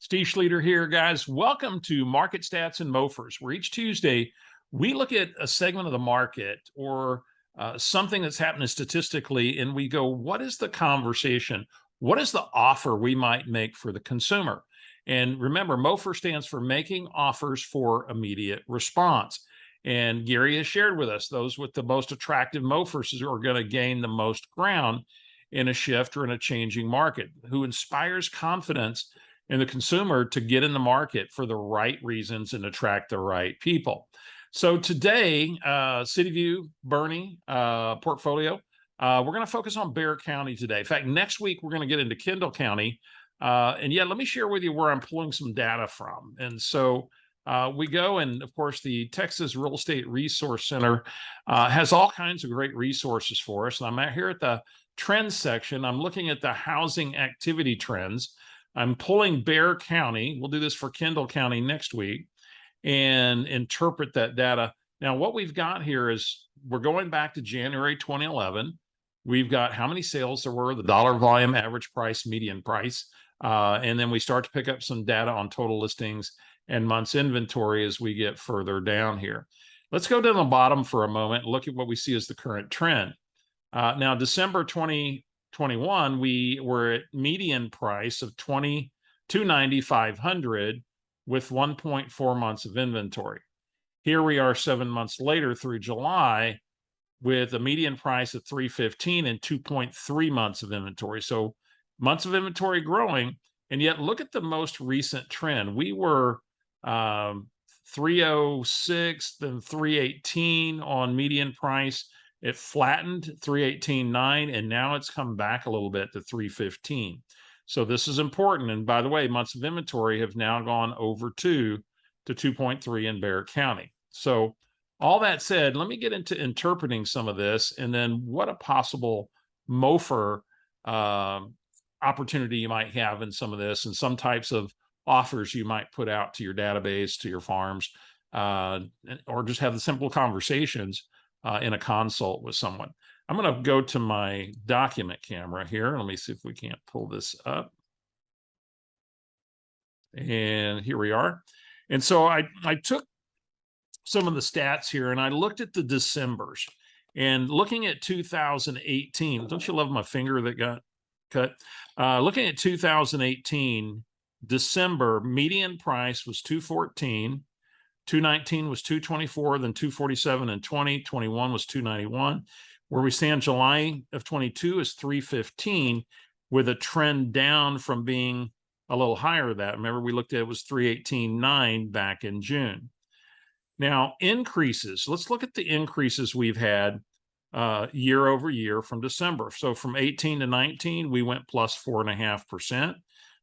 Steve Schluter here, guys. Welcome to Market Stats and MOFIRS, where each Tuesday we look at a segment of the market or something that's happening statistically, and we go, what is the conversation? What is the offer we might make for the consumer? And remember, MOFIR stands for Making Offers for Immediate Response. And Gary has shared with us those with the most attractive MOFIRs are going to gain the most ground in a shift or in a changing market, who inspires confidence in the consumer to get in the market for the right reasons and attract the right people. So today, CityView, Bernie portfolio, we're going to focus on Bexar County today. In fact, next week, we're going to get into Kendall County. And let me share with you where I'm pulling some data from. And so we go, and of course, the Texas Real Estate Resource Center has all kinds of great resources for us. And I'm out here at the trends section. I'm looking at the housing activity trends. I'm pulling Bexar County. We'll do this for Kendall County next week and interpret that data. Now, what we've got here is we're going back to January 2011. We've got how many sales there were, the dollar volume, average price, median price. And then we start to pick up some data on total listings and months inventory as we get further down here. Let's go down the bottom for a moment and look at what we see as the current trend. Now, December 2021, we were at median price of $290,500 with 1.4 months of inventory. Here we are 7 months later through July with a median price of $315 and 2.3 months of inventory. So months of inventory growing, and yet look at the most recent trend. We were 306, then 318 on median price. It flattened 318.9, and now it's come back a little bit to 315. So this is important. And by the way, months of inventory have now gone over 2 to 2.3 in Bexar County. So all that said, let me get into interpreting some of this and then what a possible MOFIR opportunity you might have in some of this and some types of offers you might put out to your database, to your farms, or just have the simple conversations in a consult with someone. I'm going to go to my document camera here. Let me see if we can't pull this up. And here we are. And so I took some of the stats here and I looked at the Decembers and looking at 2018. Don't you love my finger that got cut? Looking at 2018, December median price was 214. 219 was 224, then 247 and 2021 was 291. Where we stand July of 22 is 315 with a trend down from being a little higher than that. Remember, we looked at it was 318.9 back in June. Now, increases. Let's look at the increases we've had year over year from December. So from 18 to 19, we went plus 4.5%.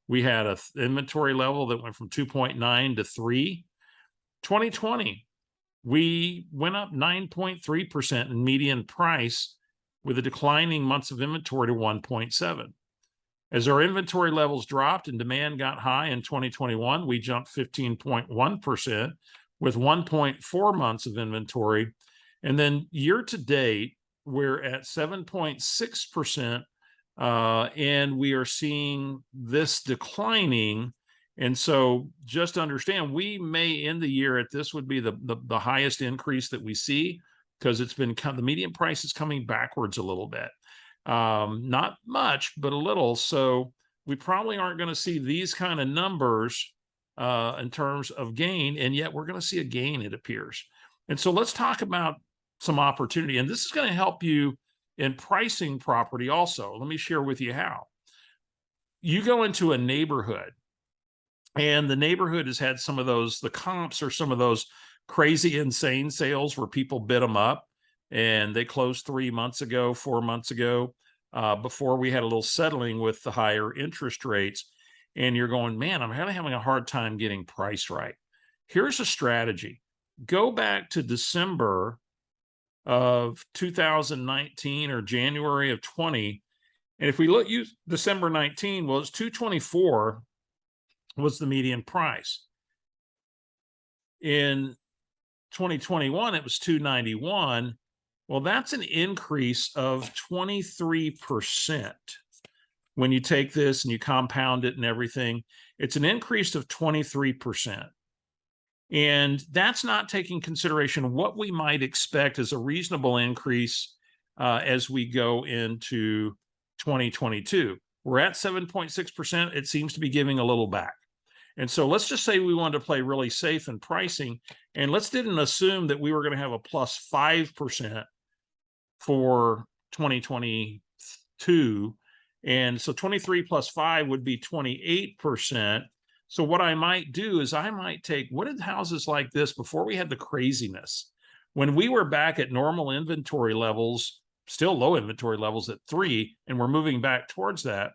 We had an inventory level that went from 2.9 to 3. 2020, we went up 9.3% in median price with a declining months of inventory to 1.7. As our inventory levels dropped and demand got high in 2021, we jumped 15.1% with 1.4 months of inventory. And then year to date, we're at 7.6%, and we are seeing this declining. And so just understand, we may end the year at this would be the highest increase that we see because it's been the median price is coming backwards a little bit. Not much, but a little. So we probably aren't going to see these kind of numbers in terms of gain, and yet we're going to see a gain, it appears. And so let's talk about some opportunity. And this is going to help you in pricing property also. Let me share with you how. You go into a neighborhood, and the neighborhood has had some of those, the comps are some of those crazy, insane sales where people bid them up and they closed 3 months ago, 4 months ago, before we had a little settling with the higher interest rates. And you're going, man, I'm really having a hard time getting price right. Here's a strategy. Go back to December of 2019 or January of 20. And if we use December 19, well, it's 224 was the median price. In 2021, it was 291. Well, that's an increase of 23%. when you take this and you compound it and everything, it's an increase of 23%. And that's not taking consideration what we might expect as a reasonable increase as we go into 2022. We're at 7.6%. It seems to be giving a little back. And so let's just say we wanted to play really safe in pricing, and let's didn't assume that we were going to have a plus 5% for 2022. And so 23 plus 5 would be 28%. So what I might do is I might take, what did houses like this before we had the craziness? When we were back at normal inventory levels, still low inventory levels at 3, and we're moving back towards that,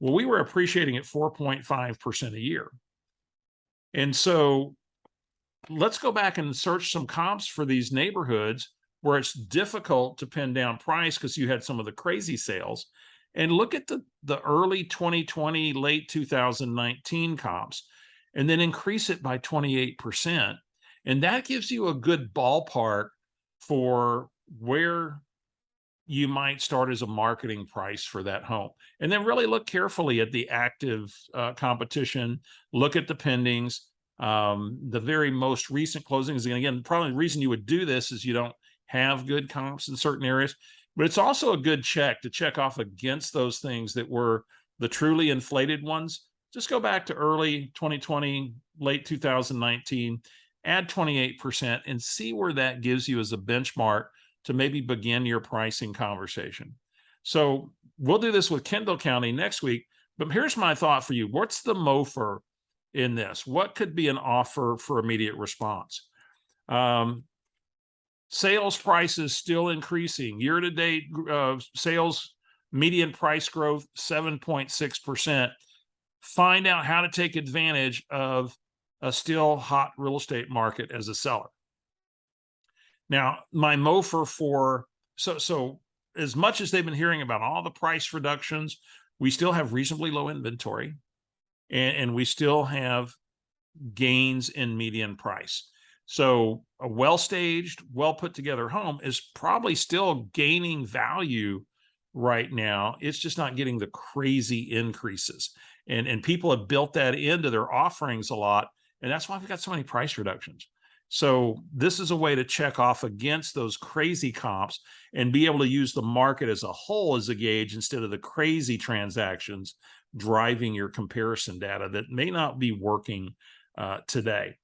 well, we were appreciating at 4.5% a year. And so let's go back and search some comps for these neighborhoods where it's difficult to pin down price because you had some of the crazy sales. And look at the early 2020, late 2019 comps, and then increase it by 28%. And that gives you a good ballpark for where you might start as a marketing price for that home. And then really look carefully at the active competition, look at the pendings, the very most recent closings. And again, probably the reason you would do this is you don't have good comps in certain areas. But it's also a good check to check off against those things that were the truly inflated ones. Just go back to early 2020, late 2019, add 28% and see where that gives you as a benchmark to maybe begin your pricing conversation. So we'll do this with Kendall County next week, but here's my thought for you. What's the MOFIR in this? What could be an offer for immediate response? Sales prices still increasing. Year-to-date sales median price growth, 7.6%. Find out how to take advantage of a still hot real estate market as a seller. Now, my MOFIR for, so as much as they've been hearing about all the price reductions, we still have reasonably low inventory, and we still have gains in median price. So a well-staged, well-put-together home is probably still gaining value right now. It's just not getting the crazy increases. And people have built that into their offerings a lot, and that's why we've got so many price reductions. So this is a way to check off against those crazy comps and be able to use the market as a whole as a gauge instead of the crazy transactions driving your comparison data that may not be working today.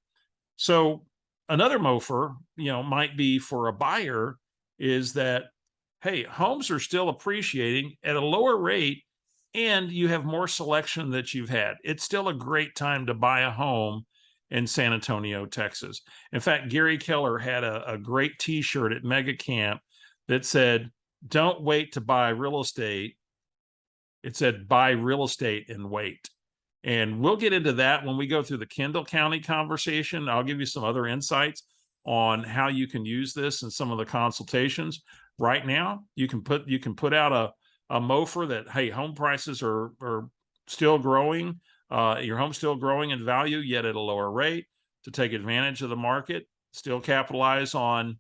So another MOFIR, might be for a buyer is that, hey, homes are still appreciating at a lower rate and you have more selection that you've had. It's still a great time to buy a home in San Antonio, Texas. In fact, Gary Keller had a great t-shirt at Mega Camp that said, don't wait to buy real estate. It said, buy real estate and wait. And we'll get into that when we go through the Kendall County conversation. I'll give you some other insights on how you can use this in some of the consultations. Right now, you can put out a MOFIR that, hey, home prices are still growing. Your home's still growing in value, yet at a lower rate, to take advantage of the market, still capitalize on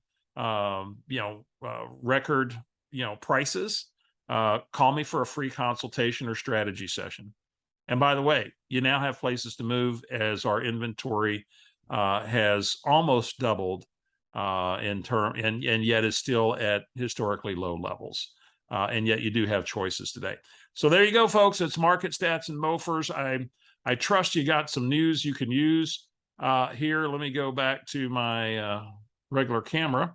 record prices. Call me for a free consultation or strategy session. And by the way, you now have places to move as our inventory has almost doubled and yet is still at historically low levels. And yet you do have choices today. So there you go, folks. It's market stats and MOFIRs. I trust you got some news you can use here. Let me go back to my regular camera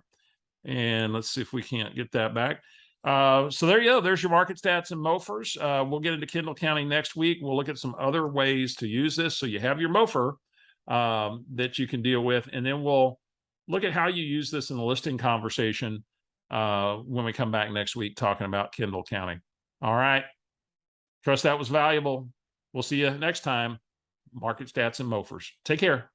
and let's see if we can't get that back. So there you go. There's your market stats and MOFIRs. We'll get into Kendall County next week. We'll look at some other ways to use this. So you have your MOFIR that you can deal with, and then we'll look at how you use this in the listing conversation when we come back next week talking about Kendall County. All right. Trust that was valuable. We'll see you next time. Market stats and MOFIRs. Take care.